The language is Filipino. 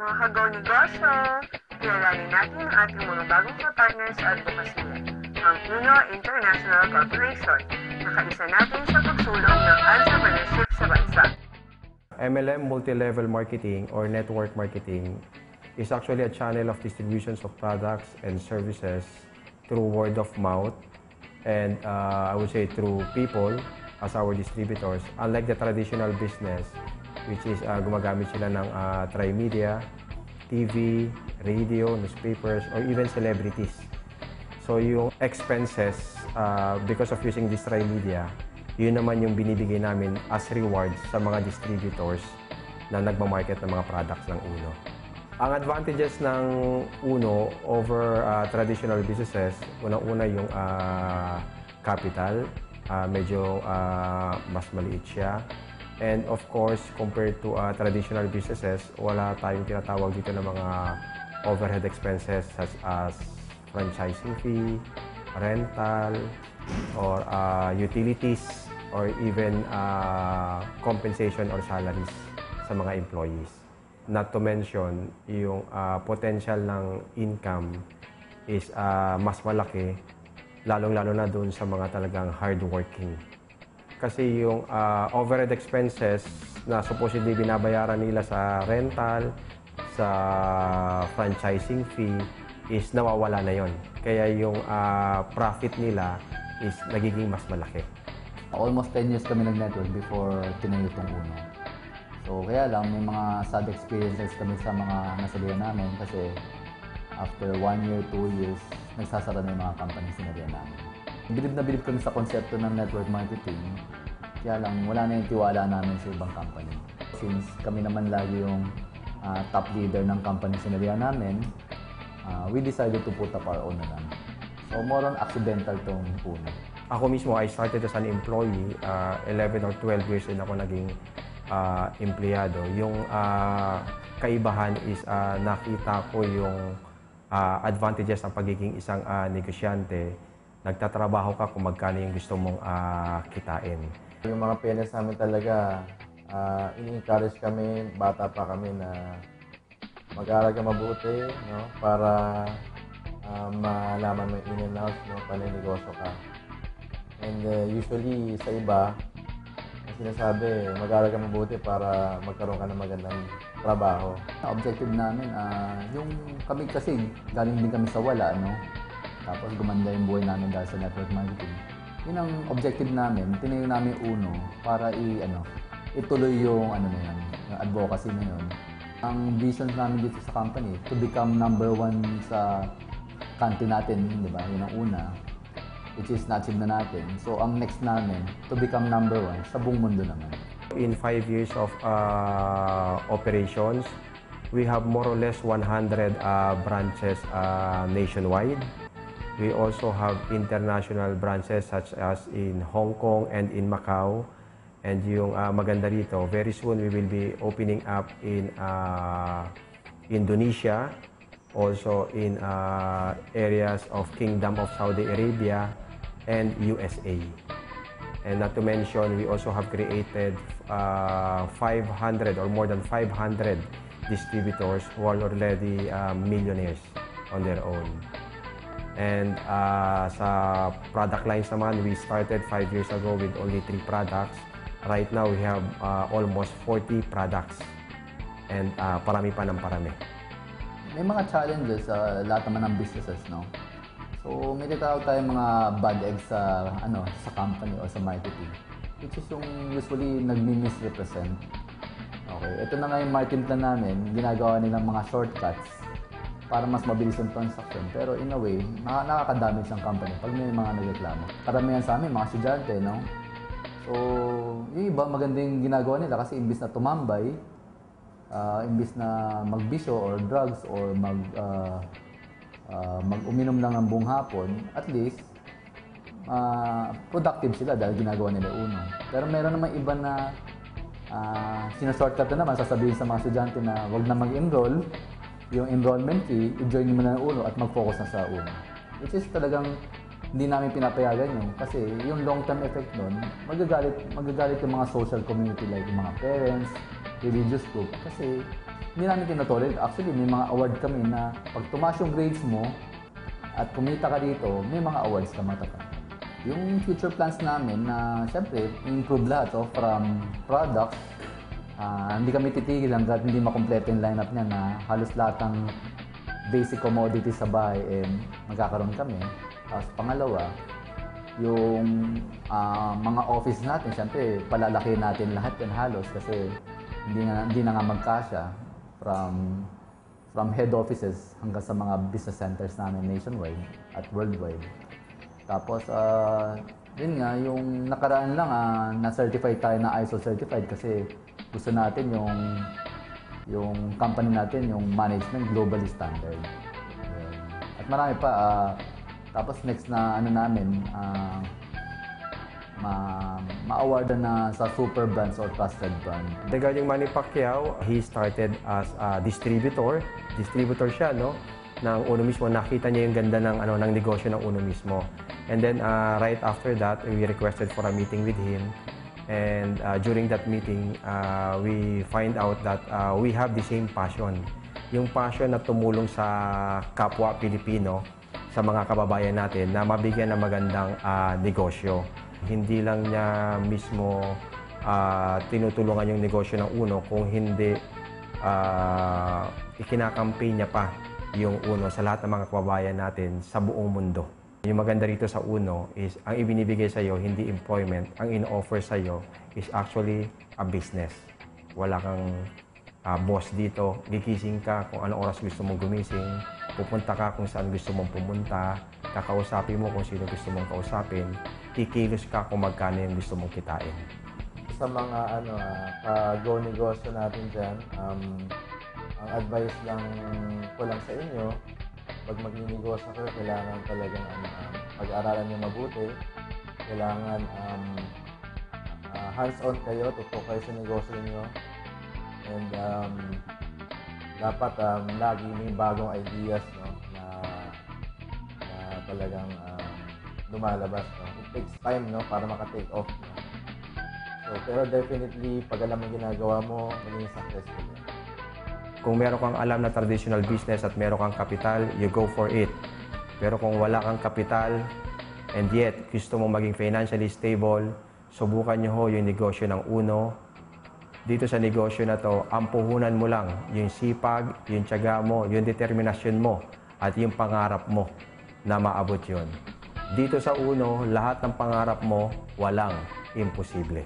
mga kagaw negosyo, kilalanin natin ang ating mga bagong kapartner sa advokasya, ang Uno International Corporation, nakaisa natin sa pagsulong ng entrepreneurship sa bansa. MLM multi-level marketing or network marketing is actually a channel of distributions of products and services through word of mouth and I would say through people as our distributors. Unlike the traditional business, which is gumagamit sila ng tri-media, TV, radio, newspapers, or even celebrities. So yung expenses, because of using this tri-media, yun naman yung binibigay namin as rewards sa mga distributors na nagmamarket ng mga products ng Uno. Ang advantages ng Uno over traditional businesses, unang-una yung capital, medyo mas maliit siya. And of course, compared to traditional businesses, wala tayong tinatawag dito ng mga overhead expenses such as franchising fee, rental, or utilities, or even compensation or salaries sa mga employees. Not to mention, yung potential ng income is mas malaki, lalong-lalo na doon sa mga talagang hardworking. Kasi yung overhead expenses na supposedly binabayaran nila sa rental, sa franchising fee, is nawawala na yon. Kaya yung profit nila is nagiging mas malaki. Almost 10 years kami nag-network before tinayo itong Uno. So kaya lang may mga sad experiences kami sa mga nasalihan namin kasi after 1 year, 2 years, nagsasara na yung mga companies na nasalihan namin. Bilib na bilib kami sa konsepto ng network marketing, kaya lang wala na yung tiwala namin sa ibang company. Since kami naman lagi yung top leader ng company sinalihan namin, we decided to put up our own na lang. So more on accidental tong Uno. Ako mismo, I started as an employee, 11 or 12 years din ako naging empleyado. Yung kaibahan is nakita ko yung advantages ng pagiging isang negosyante. Nagtatrabaho ka kung magkano yung gusto mong kitain. Yung mga parents namin talaga, ini-encourage kami, bata pa kami na mag-aaral ka mabuti, no? Para malaman mo yung in and out, no? Paninegosyo ka. And usually sa iba, ang sinasabi, mag-aaral ka mabuti para magkaroon ka ng magandang trabaho. Objective namin, yung kami kasi galing din kami sa wala, no? Tapos gumanda yung buhay namin dahil sa network marketing. Yun ang objective namin, tinayo namin Uno para ituloy yung yung advocacy na yun. Ang vision namin dito sa company, to become number 1 sa country natin, di ba? Yun ang una, which is na-achieve na natin. So ang next namin, to become number 1 sa buong mundo naman. In 5 years of operations, we have more or less 100 branches nationwide. We also have international branches such as in Hong Kong and in Macau. And yung maganda rito, very soon we will be opening up in Indonesia, also in areas of Kingdom of Saudi Arabia and USA. And not to mention, we also have created 500 or more than 500 distributors who are already millionaires on their own. And sa product lines naman, we started 5 years ago with only 3 products. Right now, we have almost 40 products. And parami pa ng parami. May mga challenges sa lahat naman ng businesses, no? So, may tinatawag tayong mga bad eggs sa company o sa marketing. Which is yung usually nagmi-misrepresent. Okay, ito na nga yung marketing plan namin, ginagawa nilang mga shortcuts para mas mabilis yung transaction. Pero in a way, nakakadamage ang company pag may mga nagreklamo. Karamihan sa amin, mga estudyante, no? So, yung iba, maganda yung ginagawa nila kasi imbis na tumambay, imbis na magbisyo or drugs or mag-uminom lang ng buong hapon, at least, productive sila dahil ginagawa nila Uno. Pero meron naman iba na sinashortcut na naman, sasabihin sa mga estudyante na wag na mag-enroll, yung enrollment fee, i-join mo na ng Uno at mag-focus na sa Uno. Which is talagang hindi namin pinapayagan yun kasi yung long-term effect nun, magagalit yung mga social community like yung mga parents, religious group kasi hindi namin tinotolerate. Actually, may mga award kami na pag tumaas yung grades mo at kumita ka dito, may mga awards ka matatanggap. Yung future plans namin na siyempre, improve lahat from products. Hindi kami titigil hanggat hindi makompleto yung lineup niya na halos lahat ng basic commodities sa bahay magkakaroon kami. Tapos pangalawa, yung mga office natin, siyempre palalaki natin lahat yan halos kasi hindi na nga magkasya from head offices hanggang sa mga business centers namin nationwide at worldwide. Tapos, yun nga, yung nakaraan lang, na-certify tayo na ISO certified kasi gusto natin yung company natin, yung management globally standard. At marami pa, tapos next na ano namin, ma-awardan na sa super brands or trusted brand. Regarding Manny Pacquiao, he started as a distributor. Distributor siya, no? Ng Uno mismo, nakita niya yung ganda ng negosyo ng Uno mismo. And then right after that, we requested for a meeting with him. And during that meeting, we find out that we have the same passion. Yung passion na tumulong sa kapwa Pilipino, sa mga kababayan natin na mabigyan ng magandang negosyo. Hindi lang niya mismo tinutulungan yung negosyo ng Uno, kung hindi ikinakampaign niya pa yung Uno sa lahat ng mga kababayan natin sa buong mundo. Yung maganda rito sa Uno is ang ibinibigay sa iyo hindi employment, ang in-offer sa iyo is actually a business. Wala kang boss dito, gigising ka kung anong oras gusto mong gumising, pupunta ka kung saan gusto mong pumunta, kakausapin mo kung sino gusto mong kausapin, kikilos ka kung magkano yung gusto mong kitain. Sa mga ka-go negosyo natin dyan, ang advice lang ko lang sa inyo, pag magninegosyo kayo, kailangan talagang pag-aralan nyo mabuti. Kailangan hands-on kayo, tutok kayo sa negosyo nyo. And dapat lagi may bagong ideas, no, na talagang lumalabas. No? It takes time, no, para maka-take off. No? So, pero definitely, pag alam mo ginagawa mo, maging successful. No? Kung meron kang alam na traditional business at meron kang kapital, you go for it. Pero kung wala kang kapital and yet gusto mong maging financially stable, subukan nyo ho yung negosyo ng Uno. Dito sa negosyo na to, ang puhunan mo lang yung sipag, yung tiyaga mo, yung determinasyon mo at yung pangarap mo na maabot yun. Dito sa Uno, lahat ng pangarap mo, walang imposible.